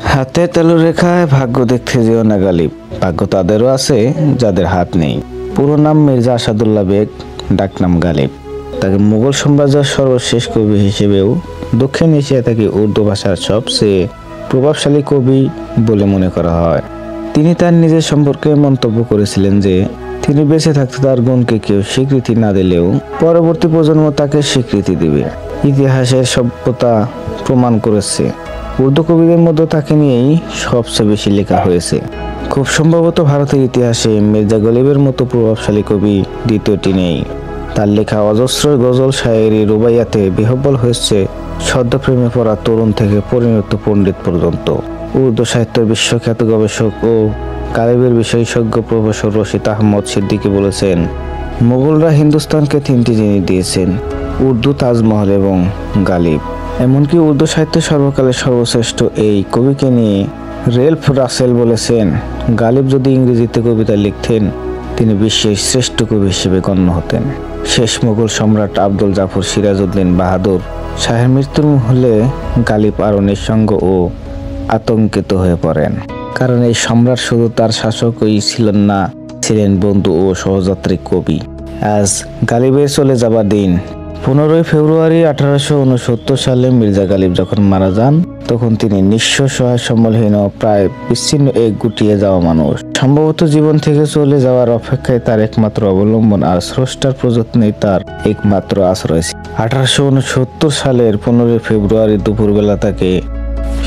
হাতে তেলো রেখায় ভাগ্য দেখতে যেও না গালিব, ভাগ্য তাদেরও আছে যাদের হাত নেই। পুরো নাম মির্জা আসাদুল্লাহ বেগ, ডাকনাম গালিব। তাকে মুঘল সাম্রাজ্যের সর্বশেষ কবি হিসেবেও দক্ষিণ এশিয়া থেকে উর্দু ভাষার সবচেয়ে প্রভাবশালী কবি বলে মনে করা হয়। তিনি তার নিজের সম্পর্কে মন্তব্য করেছিলেন যে তিনি বেঁচে থাকতে তার গুণকে কেউ স্বীকৃতি না দিলেও পরবর্তী প্রজন্ম তাকে স্বীকৃতি দিবে। ইতিহাসের সভ্যতা প্রমাণ করেছে উর্দু কবিদের মধ্যে তাকে নিয়েই সবচেয়ে বেশি লেখা হয়েছে। খুব সম্ভবত ভারতের ইতিহাসে মির্জা গালিবের মতো প্রভাবশালী কবি দ্বিতীয়টি নেই। তার লেখা অজস্র গজল, শায়েরি, রুবাইয়াতে বিহ্বল হয়েছে সদ্য প্রেমে পড়া তরুণ থেকে পরিণত পণ্ডিত পর্যন্ত। উর্দু সাহিত্যের বিশ্বখ্যাত গবেষক ও গালিবের বিশেষজ্ঞ প্রফেসর রশিদ আহমদ সিদ্দিকী বলেছেন, মুঘলরা হিন্দুস্তানকে তিনটি জিনিস দিয়েছেন, উর্দু, তাজমহল এবং গালিব। এমনকি উর্দু সাহিত্যের সর্বকালের সর্বশ্রেষ্ঠ এই কবিকে নিয়ে রেলফ রাসেল বলেছেন, গালিব যদি ইংরেজিতে কবিতা লিখতেন তিনি বিশ্বের শ্রেষ্ঠ কবি হিসেবে গণ্য হতেন। শেষ মুঘল সম্রাট আব্দুল জাফর সিরাজউদ্দিন বাহাদুর শাহের মৃত্যুর হলে গালিব আরও নিঃসঙ্গ ও আতঙ্কিত হয়ে পড়েন। কারণ এই সম্রাট শুধু তার শাসকই ছিলেন না, ছিলেন বন্ধু ও সহযাত্রী কবি। আজ গালিবের চলে যাবার দিন। 15 ফেব্রুয়ারি 1869 সালে মির্জা গালিব যখন মারা যান, তখন তিনি নিঃস্ব, সহায়, সম্বলহীন ও প্রায় বিচ্ছিন্ন এক গুটিয়ে যাওয়া মানুষ। সম্ভবত জীবন থেকে চলে যাওয়ার অপেক্ষায় তার একমাত্র অবলম্বন আর স্রষ্টার প্রযত্নেই তার একমাত্র আশ্রয় ছিল। 1869 সালের 15 ফেব্রুয়ারি দুপুরবেলা তাকে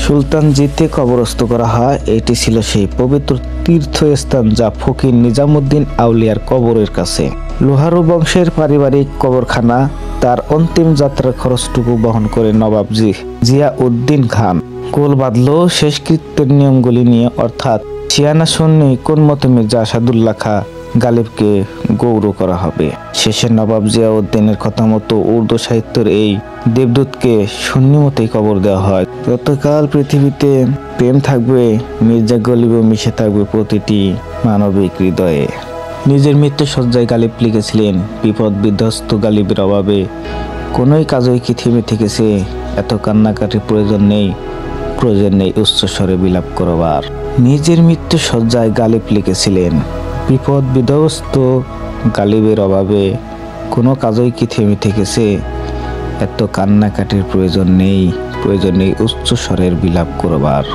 সুলতানজিতে কবরস্থ করা হয়। এটি ছিল সেই পবিত্র তীর্থস্থান যা ফকির নিজামুদ্দিন আউলিয়ার কবরের কাছে। লোহারু বংশের পারিবারিক কবরখানা। তার অন্তিম যাত্রার খরচটুকু বহন করে নবাব জিয়া উদ্দিন খান গোল বাঁধল শেষকৃত্যের নিয়মগুলি নিয়ে, অর্থাৎ শিয়ানা সুন্নি কোন মতে মির্জা আসাদুল্লাহ খাঁ গালিবকে গৌরব করা হবে। শেষে নবাব জিয়া উদ্দিনের কথা মতো উর্দু সাহিত্যের এই দেবদূতকে সুন্নি মতেই কবর দেওয়া হয়। ততকাল পৃথিবীতে প্রেম থাকবে, মির্জা গালিবও মিশে থাকবে প্রতিটি মানবিক হৃদয়ে। নিজের মৃত্যু সজ্জায় গালিব লিখেছিলেন, বিপদ বিধ্বস্ত গালিবের অভাবে কোনোই কাজই কি থেমে থেকেছে, এত কান্নাকাটির প্রয়োজন নেই উচ্চস্বরে বিলাপ করবার। নিজের মৃত্যু সজ্জায় গালিব লিখেছিলেন, বিপদ বিধ্বস্ত গালিবের অভাবে কোনো কাজই কি থেমে থেকেছে, এত কান্নাকাটির প্রয়োজন নেই উচ্চস্বরের বিলাপ করবার।